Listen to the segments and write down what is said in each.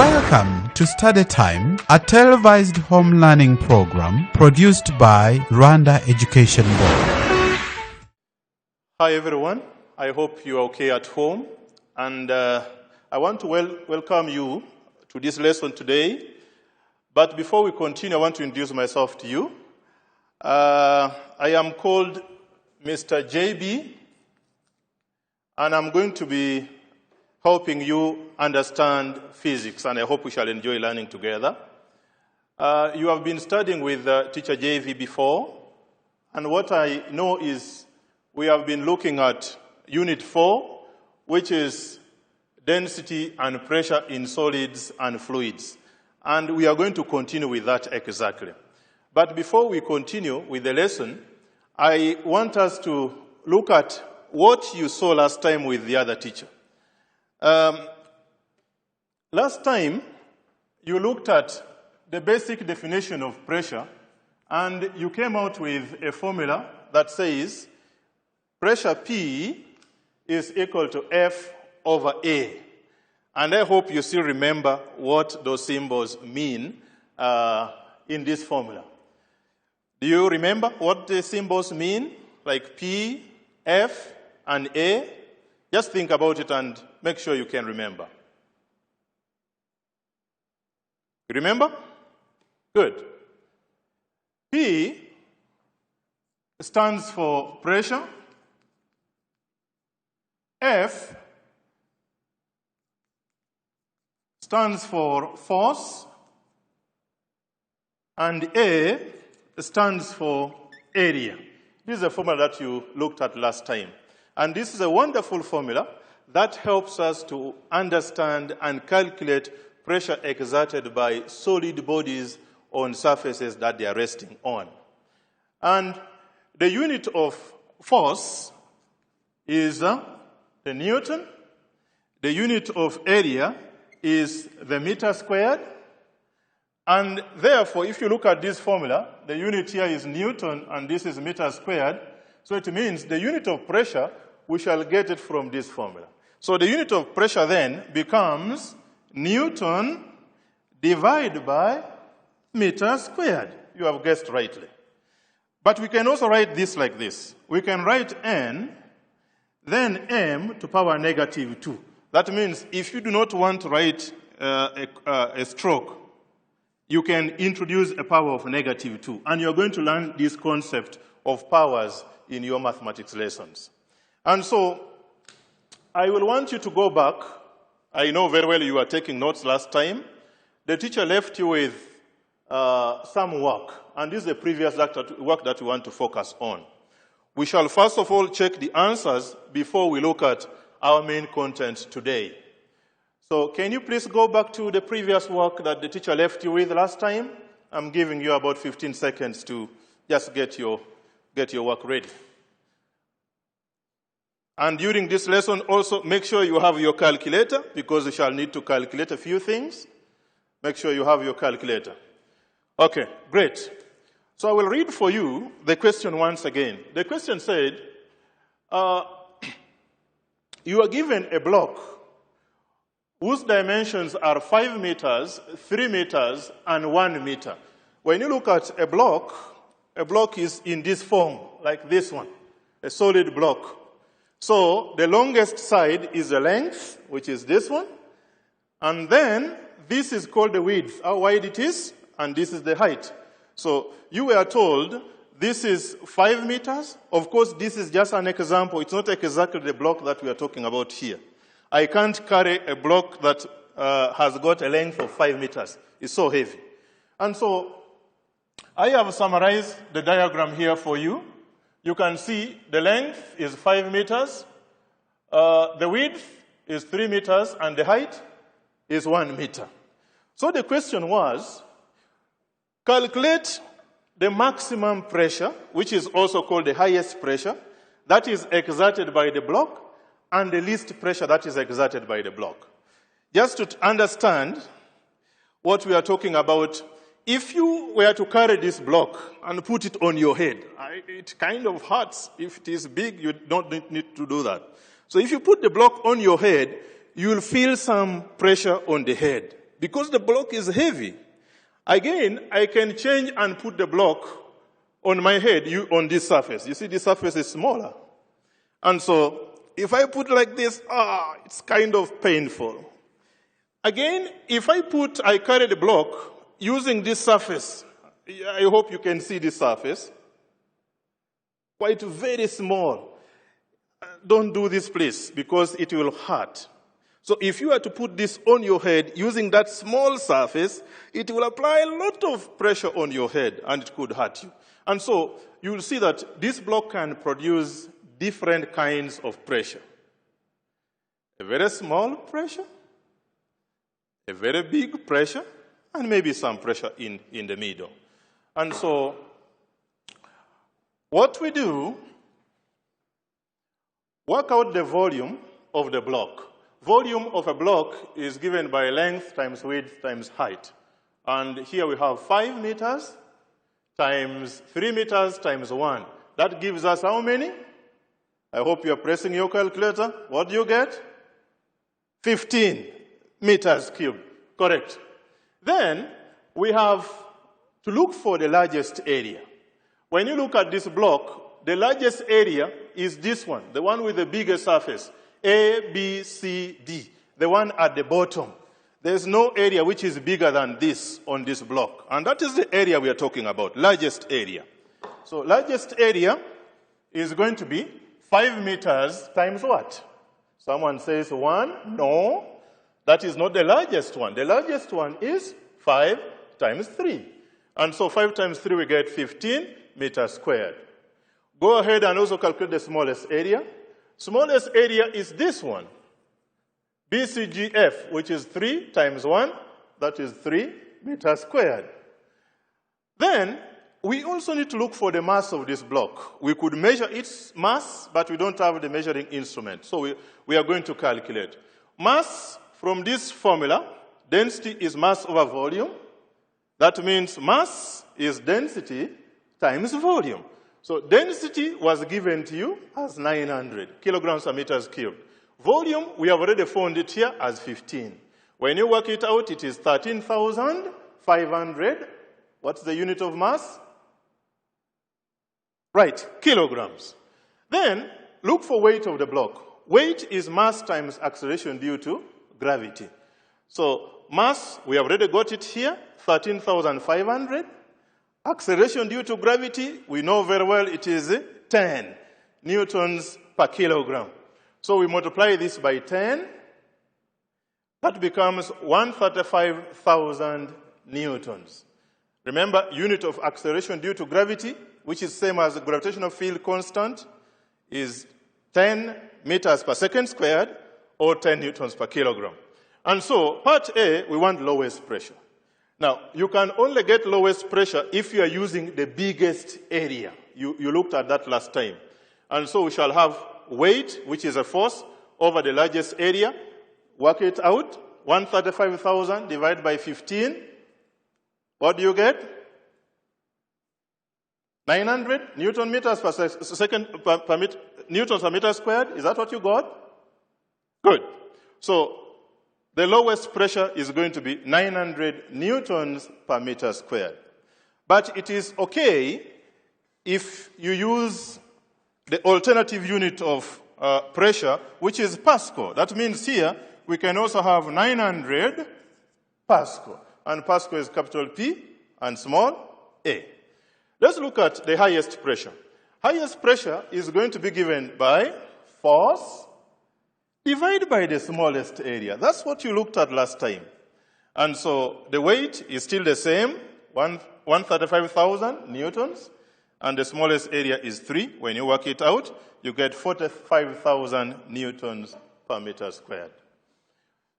Welcome to Study Time, a televised home learning program produced by Rwanda Education Board. Hi everyone, I hope you are okay at home, and I want to welcome you to this lesson today. But before we continue, I want to introduce myself to you. I am called Mr. JB, and I'm going to be helping you understand physics, and I hope we shall enjoy learning together. You have been studying with Teacher JV before, and what I know is we have been looking at Unit 4, which is density and pressure in solids and fluids. And we are going to continue with that exactly. But before we continue with the lesson, I want us to look at what you saw last time with the other teacher. Last time, you looked at the basic definition of pressure, and you came out with a formula that says pressure P is equal to F over A. And I hope you still remember what those symbols mean in this formula. Do you remember what the symbols mean? Like P, F, and A? Just think about it and make sure you can remember. You remember? Good. P stands for pressure. F stands for force. And A stands for area. This is a formula that you looked at last time. And this is a wonderful formula that helps us to understand and calculate pressure exerted by solid bodies on surfaces that they are resting on. And the unit of force is the Newton. The unit of area is the meter squared. And therefore, if you look at this formula, the unit here is Newton and this is meter squared. So it means the unit of pressure, we shall get it from this formula. So the unit of pressure then becomes Newton divided by meter squared. You have guessed rightly. But we can also write this like this. We can write N, then M to power negative 2. That means if you do not want to write a stroke, you can introduce a power of negative 2. And you're going to learn this concept of powers in your mathematics lessons. And so I will want you to go back. I know very well you were taking notes last time. The teacher left you with some work. And this is the previous work that we want to focus on. We shall first of all check the answers before we look at our main content today. So can you please go back to the previous work that the teacher left you with last time? I'm giving you about 15 seconds to just get your work ready. And during this lesson, also make sure you have your calculator, because you shall need to calculate a few things. Make sure you have your calculator. Okay, great. So I will read for you the question once again. The question said, you are given a block whose dimensions are 5 meters, 3 meters, and 1 meter. When you look at a block is in this form, like this one, a solid block. So the longest side is the length, which is this one. And then this is called the width, how wide it is, and this is the height. So you were told this is 5 meters. Of course, this is just an example. It's not exactly the block that we are talking about here. I can't carry a block that has got a length of 5 meters. It's so heavy. And so I have summarized the diagram here for you. You can see the length is 5 meters, the width is 3 meters, and the height is 1 meter. So the question was, calculate the maximum pressure, which is also called the highest pressure, that is exerted by the block, and the least pressure that is exerted by the block. Just to understand what we are talking about, if you were to carry this block and put it on your head, it kind of hurts. If it is big, you don't need to do that. So if you put the block on your head, you'll feel some pressure on the head. because the block is heavy. Again, I can change and put the block on my head, on this surface. You see, this surface is smaller. And so, if I put like this, it's kind of painful. Again, if I carry the block using this surface, I hope you can see this surface, quite very small. Don't do this, please, because it will hurt. So if you are to put this on your head using that small surface, it will apply a lot of pressure on your head, and it could hurt you. And so you will see that this block can produce different kinds of pressure. A very small pressure, a very big pressure, and maybe some pressure in the middle. And so what we do, work out the volume of the block. Volume of a block is given by length times width times height. And here we have 5 meters times 3 meters times 1. That gives us how many? I hope you are pressing your calculator. What do you get? 15 meters cubed. Correct. Then we have to look for the largest area. When you look at this block, the largest area is this one, the one with the biggest surface. A, B, C, D, the one at the bottom. There's no area which is bigger than this on this block. And that is the area we are talking about, largest area. So largest area is going to be 5 meters times what? Someone says 1. No, that is not the largest one. The largest one is 5 times 3. And so 5 times 3, we get 15 meters squared. Go ahead and also calculate the smallest area. Smallest area is this one, BCGF, which is 3 times 1, that is 3 meters squared. Then, we also need to look for the mass of this block. We could measure its mass, but we don't have the measuring instrument. So we are going to calculate. Mass, from this formula, density is mass over volume. That means mass is density times volume. So density was given to you as 900 kilograms per meters cubed. Volume, we have already found it here as 15. When you work it out, it is 13,500. What's the unit of mass? Right, kilograms. Then, look for weight of the block. Weight is mass times acceleration due to gravity. So mass, we have already got it here, 13,500. Acceleration due to gravity, we know very well it is 10 newtons per kilogram. So we multiply this by 10. That becomes 135,000 newtons. Remember, unit of acceleration due to gravity, which is same as the gravitational field constant, is 10 meters per second squared, or 10 newtons per kilogram. And so, part A, we want lowest pressure. Now, you can only get lowest pressure if you are using the biggest area. You looked at that last time. And so we shall have weight, which is a force, over the largest area. Work it out. 135,000 divided by 15. What do you get? 900 Newton meters per second newtons per meter squared. Is that what you got? Good. So the lowest pressure is going to be 900 newtons per meter squared. But it is okay if you use the alternative unit of pressure, which is Pascal. That means here we can also have 900 Pascal. And Pascal is capital P and small a. Let's look at the highest pressure. Highest pressure is going to be given by force divided by the smallest area. That's what you looked at last time. And so the weight is still the same, 135,000 newtons, and the smallest area is 3. When you work it out, you get 45,000 newtons per meter squared.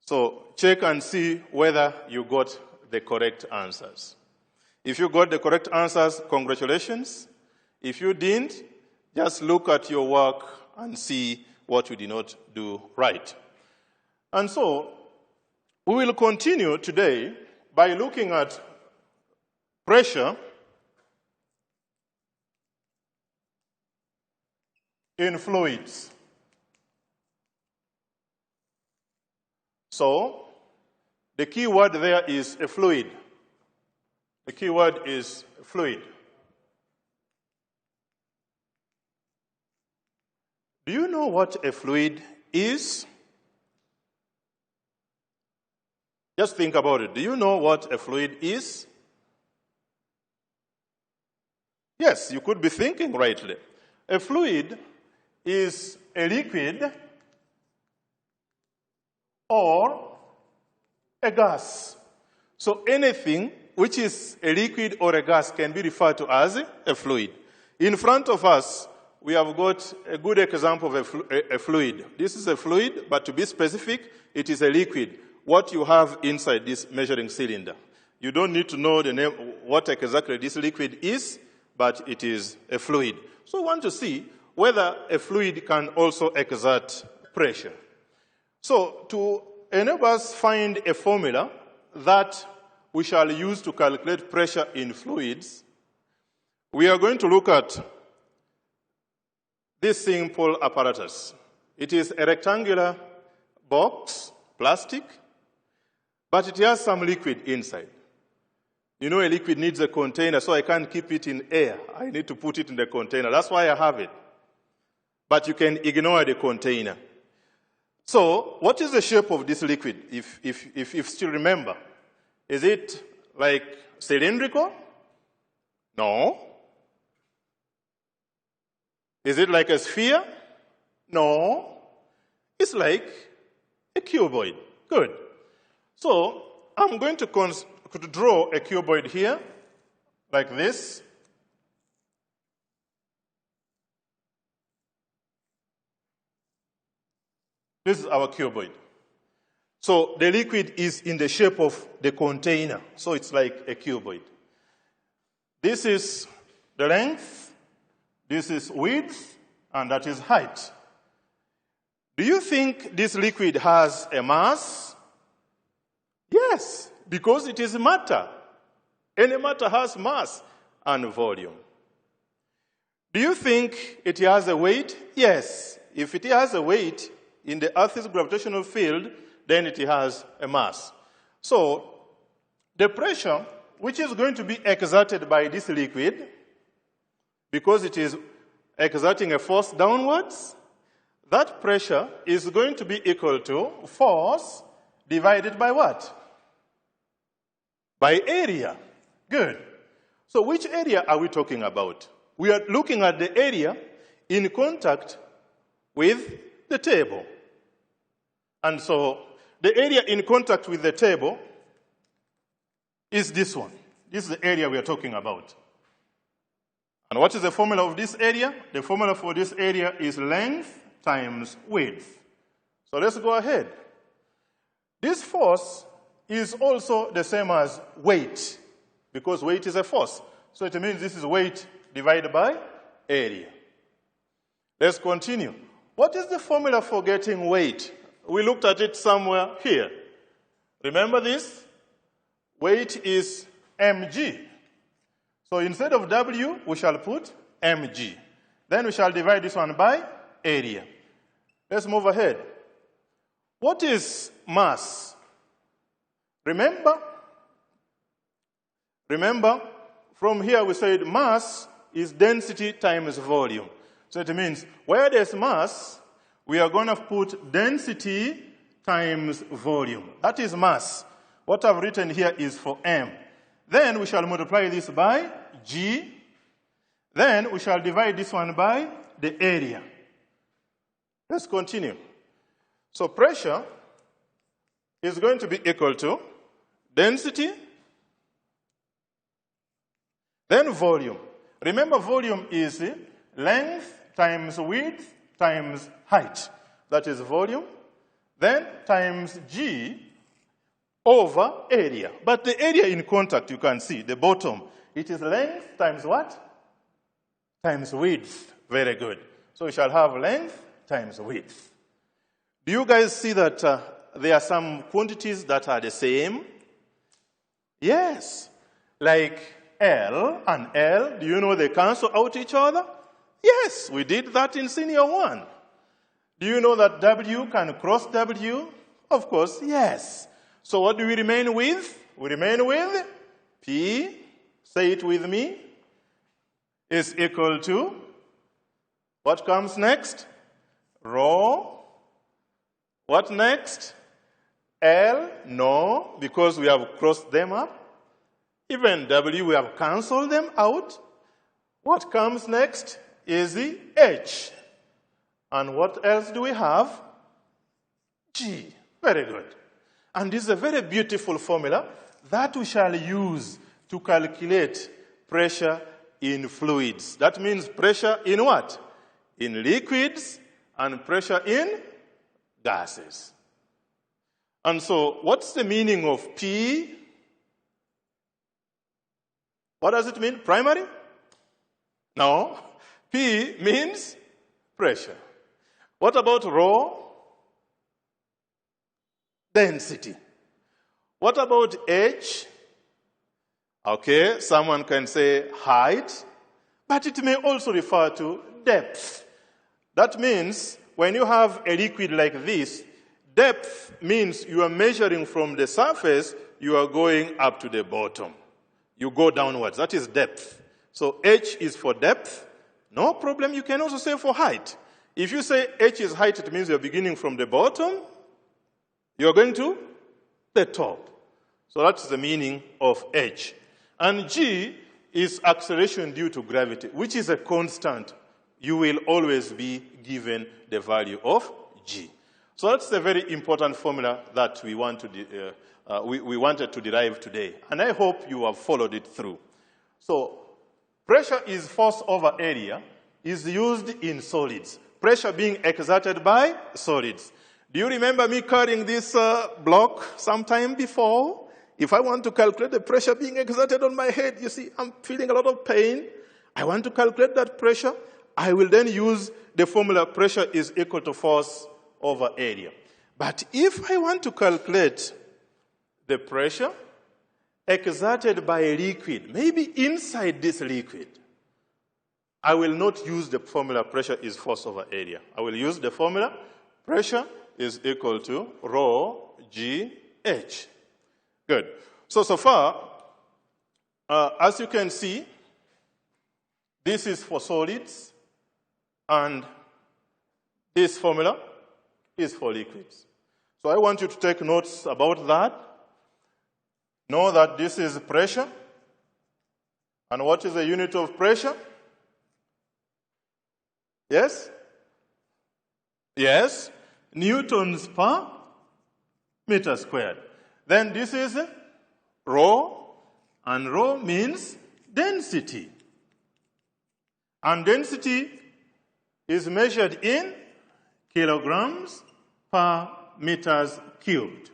So check and see whether you got the correct answers. If you got the correct answers, congratulations. If you didn't, just look at your work and see what you did not do right. And so, we will continue today by looking at pressure in fluids. So, The key word there is a fluid. The key word is fluid. Do you know what a fluid is? Just think about it. Do you know what a fluid is? Yes, you could be thinking rightly. A fluid is a liquid or a gas. So anything which is a liquid or a gas can be referred to as a fluid. In front of us, we have got a good example of a fluid. This is a fluid, but to be specific, it is a liquid. What you have inside this measuring cylinder. You don't need to know the name, what exactly this liquid is, but it is a fluid. So we want to see whether a fluid can also exert pressure. So to enable us find a formula that we shall use to calculate pressure in fluids, we are going to look at this simple apparatus. It is a rectangular box, plastic, but it has some liquid inside. You know, a liquid needs a container, so I can't keep it in air. I need to put it in the container. That's why I have it. But you can ignore the container. So, what is the shape of this liquid, if you still remember? Is it like cylindrical? No. Is it like a sphere? No. It's like a cuboid. Good. So, I'm going to draw a cuboid here, like this. This is our cuboid. So the liquid is in the shape of the container. So it's like a cuboid. This is the length, this is width, and that is height. Do you think this liquid has a mass? Yes, because it is matter. Any matter has mass and volume. Do you think it has a weight? Yes. If it has a weight in the Earth's gravitational field, then it has a mass. So the pressure which is going to be exerted by this liquid, because it is exerting a force downwards, that pressure is going to be equal to force divided by what? By area. Good. So which area are we talking about? We are looking at the area in contact with the table. And so the area in contact with the table is this one. This is the area we are talking about. And what is the formula of this area? The formula for this area is length times width. So let's go ahead. This force is also the same as weight, because weight is a force. So it means this is weight divided by area. Let's continue. What is the formula for getting weight? We looked at it somewhere here. Remember this? Weight is mg. So instead of W, we shall put mg. Then we shall divide this one by area. Let's move ahead. What is mass? Remember, from here we said mass is density times volume. So it means where there's mass, we are going to put density times volume. That is mass. What I've written here is for m. Then we shall multiply this by g. Then we shall divide this one by the area. Let's continue. So pressure is going to be equal to density, then volume. Remember, volume is length times width times height. That is volume. Then times g over area. But the area in contact, you can see, the bottom, it is length times what? Times width. Very good. So we shall have length times width. Do you guys see that there are some quantities that are the same? Yes. Like L and L, do you know they cancel out each other? Yes, we did that in senior 1. Do you know that W can cross W? Of course, yes. So what do we remain with? We remain with P, say it with me, is equal to, what comes next? Rho. What next? L, no, because we have crossed them up. Even W, we have cancelled them out. What comes next is the H. And what else do we have? G. Very good. And this is a very beautiful formula that we shall use to calculate pressure in fluids. That means pressure in what? In liquids and pressure in gases. And so, what's the meaning of P? What does it mean? Primary? No. P means pressure. What about rho? Density. What about H? Okay, someone can say height, but it may also refer to depth. That means when you have a liquid like this, depth means you are measuring from the surface, you are going up to the bottom. You go downwards. That is depth. So H is for depth. No problem. You can also say for height. If you say H is height, it means you're beginning from the bottom. You're going to the top. So that's the meaning of H. And G is acceleration due to gravity, which is a constant. You will always be given the value of G. So that's the very important formula that we wanted to derive today. And I hope you have followed it through. So pressure is force over area is used in solids. Pressure being exerted by solids. Do you remember me carrying this block sometime before? If I want to calculate the pressure being exerted on my head, you see, I'm feeling a lot of pain. I want to calculate that pressure. I will then use the formula pressure is equal to force over area. But if I want to calculate the pressure exerted by a liquid, maybe inside this liquid, I will not use the formula pressure is force over area. I will use the formula pressure is equal to rho G H. Good. So far, as you can see, this is for solids, and this formula is for liquids. So I want you to take notes about that. Know that this is pressure. And what is the unit of pressure? Yes? Yes. Newtons per meter squared. Then this is rho, and rho means density. And density is measured in kilograms per meters cubed.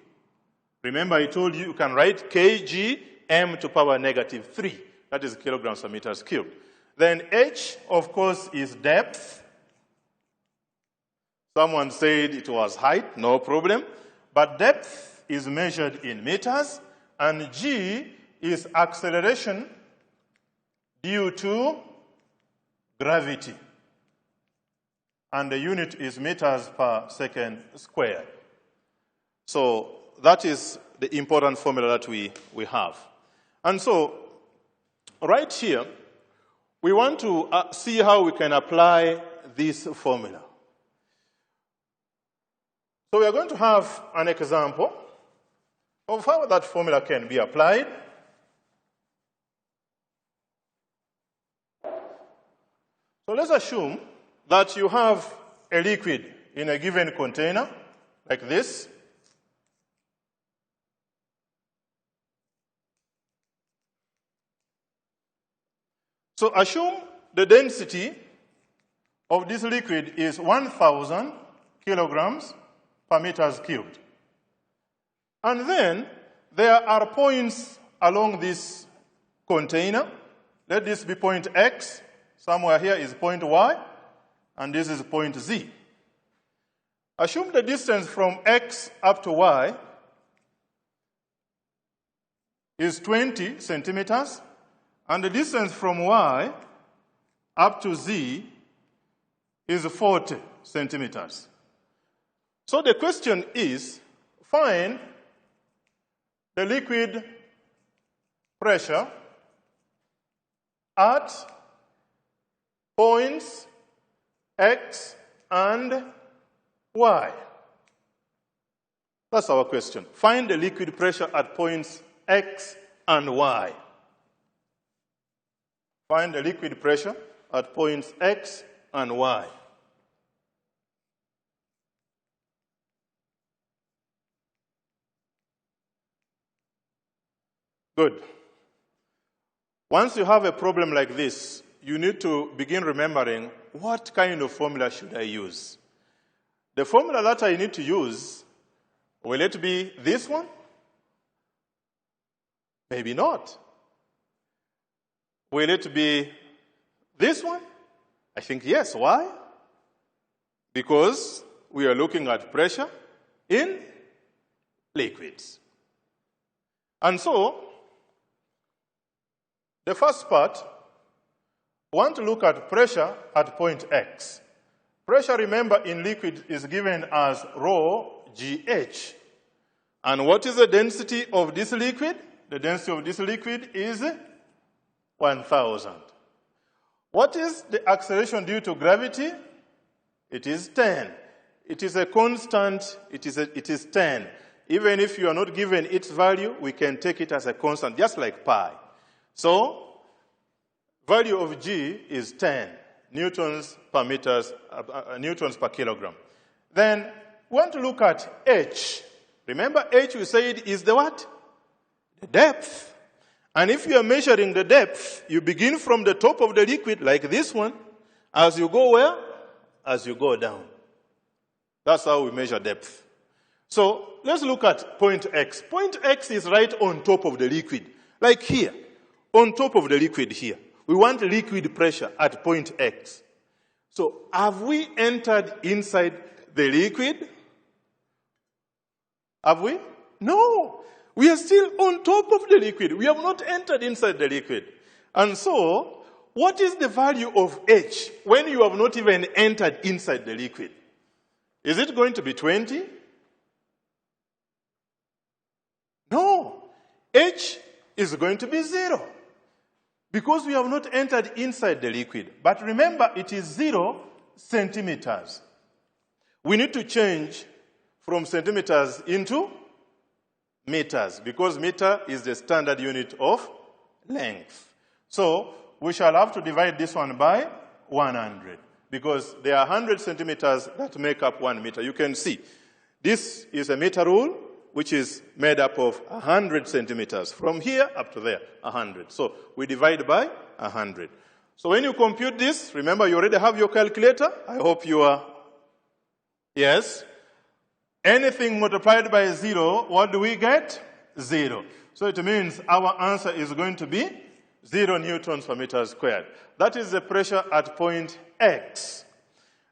Remember, I told you can write kg m to power negative 3. That is kilograms per meters cubed. Then h, of course, is depth. Someone said it was height, no problem. But depth is measured in meters, and g is acceleration due to gravity. And the unit is meters per second squared. So that is the important formula that we have. And so right here, we want to see how we can apply this formula. So we are going to have an example of how that formula can be applied. So let's assume that you have a liquid in a given container, like this. So assume the density of this liquid is 1,000 kilograms per meters cubed. And then there are points along this container. Let this be point X. Somewhere here is point Y. And this is point Z. Assume the distance from X up to Y is 20 centimeters. And the distance from Y up to Z is 40 centimeters. So the question is, find the liquid pressure at points X and Y. That's our question. Find the liquid pressure at points X and Y. Find the liquid pressure at points X and Y. Good. Once you have a problem like this, you need to begin remembering, what kind of formula should I use? The formula that I need to use, will it be this one? Maybe not. Will it be this one? I think yes. Why? Because we are looking at pressure in liquids. And so, the first part, we want to look at pressure at point X. Pressure, remember, in liquid is given as rho GH. And what is the density of this liquid? The density of this liquid is 1,000. What is the acceleration due to gravity? It is 10. It is a constant, it is 10. Even if you are not given its value, we can take it as a constant, just like pi. So, value of G is 10 newtons per meters, newtons per kilogram. Then, we want to look at H. Remember, H we said is the what? The depth. And if you are measuring the depth, you begin from the top of the liquid, like this one, as you go where? As you go down. That's how we measure depth. So, let's look at point X. Point X is right on top of the liquid, like here. On top of the liquid here. We want liquid pressure at point X. So, have we entered inside the liquid? Have we? No. We are still on top of the liquid. We have not entered inside the liquid. And so, what is the value of H when you have not even entered inside the liquid? Is it going to be 20? No. H is going to be 0. Because we have not entered inside the liquid. But remember, it is 0 centimeters. We need to change from centimeters into meters, because meter is the standard unit of length. So, we shall have to divide this one by 100, because there are 100 centimeters that make up 1 meter. You can see, this is a meter rule, which is made up of 100 centimeters. From here up to there, 100. So, we divide by 100. So, when you compute this, remember you already have your calculator. I hope you are, yes. Anything multiplied by 0, what do we get? 0. So it means our answer is going to be 0 newtons per meter squared. That is the pressure at point X.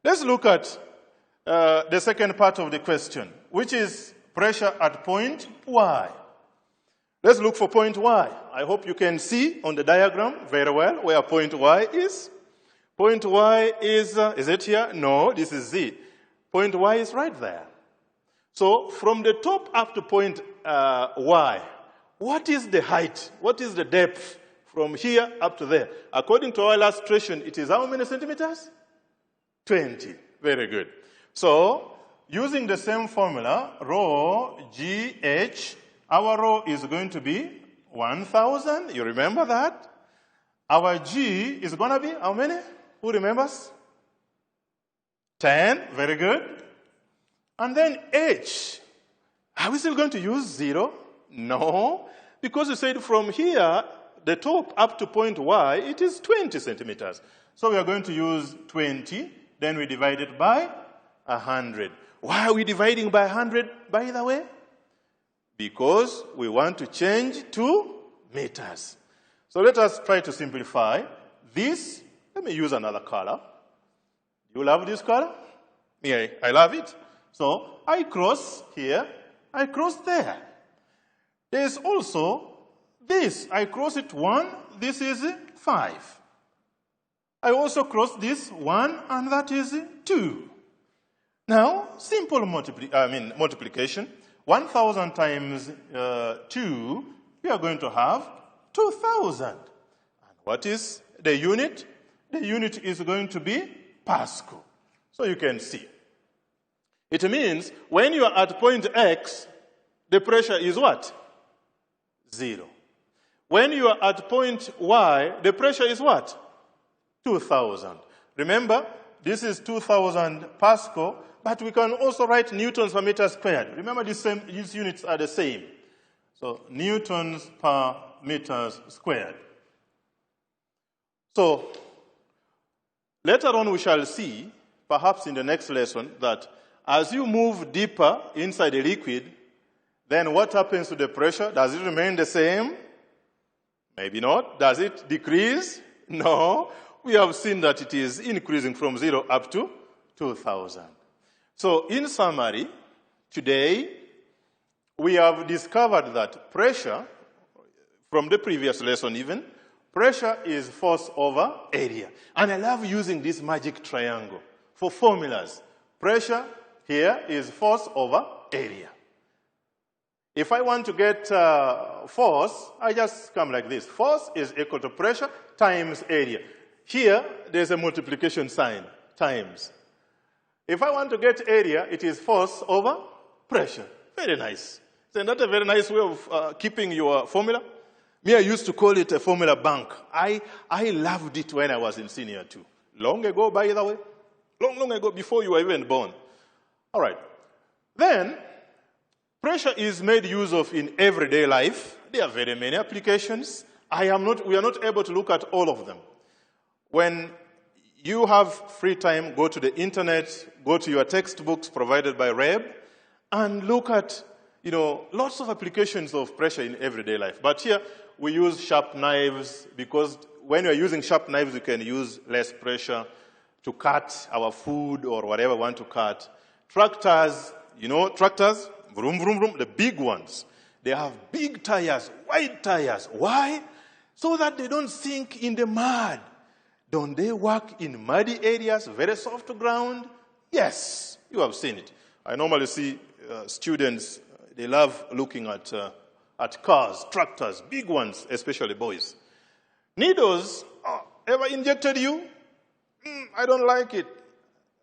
Let's look at the second part of the question, which is pressure at point Y. Let's look for point Y. I hope you can see on the diagram very well where point Y is. Point Y is it here? No, this is Z. Point Y is right there. So, from the top up to point Y, what is the height? What is the depth from here up to there? According to our illustration, it is how many centimeters? 20. Very good. So, using the same formula, rho GH, our rho is going to be 1,000. You remember that? Our G is going to be how many? Who remembers? 10. Very good. And then H, are we still going to use 0? No, because we said from here, the top up to point Y, it is 20 centimeters. So we are going to use 20, then we divide it by 100. Why are we dividing by 100, by the way? Because we want to change to meters. So let us try to simplify this. Let me use another color. You love this color? Yeah, I love it. So, I cross here, I cross there. There is also this. I cross it 1, this is 5. I also cross this 1, and that is 2. Now, simple multiplication. 1,000 times 2, we are going to have 2,000. And what is the unit? The unit is going to be Pascal. So you can see. It means when you are at point X, the pressure is what? 0. When you are at point Y, the pressure is what? 2,000. Remember, this is 2,000 Pascal, but we can also write newtons per meter squared. Remember, these units are the same. So, newtons per meter squared. So, later on we shall see, perhaps in the next lesson, that as you move deeper inside the liquid, then what happens to the pressure? Does it remain the same? Maybe not. Does it decrease? No. We have seen that it is increasing from 0 up to 2,000. So, in summary, today, we have discovered that pressure, from the previous lesson even, pressure is force over area. And I love using this magic triangle for formulas. Pressure here is force over area. If I want to get force, I just come like this. Force is equal to pressure times area. Here, there's a multiplication sign, times. If I want to get area, it is force over pressure. Very nice. Isn't that a very nice way of keeping your formula? Me, I used to call it a formula bank. I loved it when I was in senior 2. Long ago, by the way. Long ago, before you were even born. All right. Then, pressure is made use of in everyday life. There are very many applications. We are not able to look at all of them. When you have free time, go to the internet, go to your textbooks provided by REB, and look at, lots of applications of pressure in everyday life. But here, we use sharp knives because when you're using sharp knives, you can use less pressure to cut our food or whatever we want to cut. Tractors, tractors, vroom, vroom, vroom, the big ones. They have big tires, wide tires. Why? So that they don't sink in the mud. Don't they work in muddy areas, very soft ground? Yes, you have seen it. I normally see students, they love looking at cars, tractors, big ones, especially boys. Needles, ever injected you? I don't like it.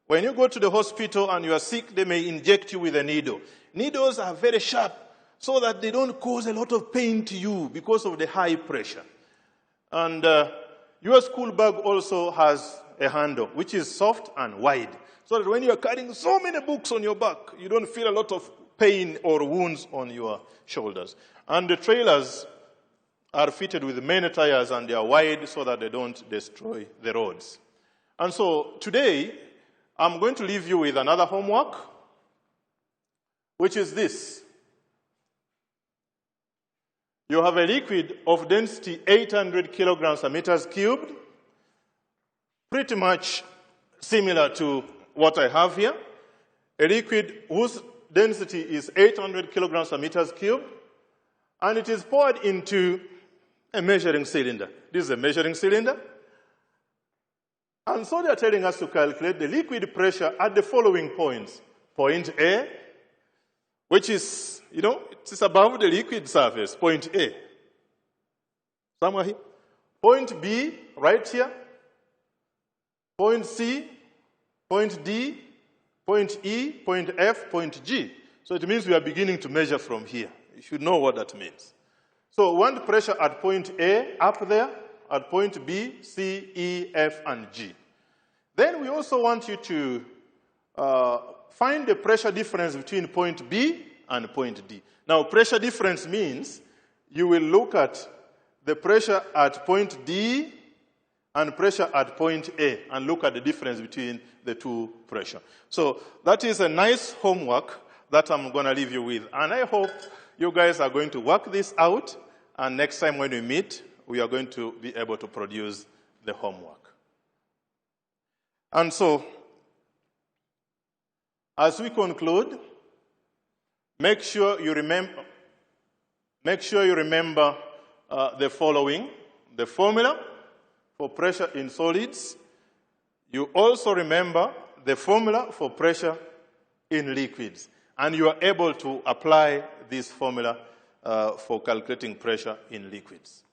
When you go to the hospital and you are sick, they may inject you with a needle. Needles are very sharp so that they don't cause a lot of pain to you because of the high pressure. And your school bag also has a handle, which is soft and wide, so that when you are carrying so many books on your back, you don't feel a lot of pain or wounds on your shoulders. And the trailers are fitted with many tires, and they are wide so that they don't destroy the roads. And so today, I'm going to leave you with another homework, which is this. You have a liquid of density 800 kilograms per meters cubed, pretty much similar to what I have here. A liquid whose density is 800 kilograms per meters cubed, and it is poured into a measuring cylinder. This is a measuring cylinder. And so they are telling us to calculate the liquid pressure at the following points. Point A, which is, it is above the liquid surface, point A. Somewhere here. Point B, right here. Point C, point D, point E, point F, point G. So it means we are beginning to measure from here. You should know what that means. So we want pressure at point A, up there, at point B, C, E, F, and G. Then we also want you to find the pressure difference between point B and point D. Now, pressure difference means you will look at the pressure at point D and pressure at point A and look at the difference between the two pressure. So that is a nice homework that I'm going to leave you with. And I hope you guys are going to work this out, and next time when we meet, we are going to be able to produce the homework. And so, as we conclude, make sure you remember the following: the formula for pressure in solids. You also remember the formula for pressure in liquids. And you are able to apply this formula for calculating pressure in liquids.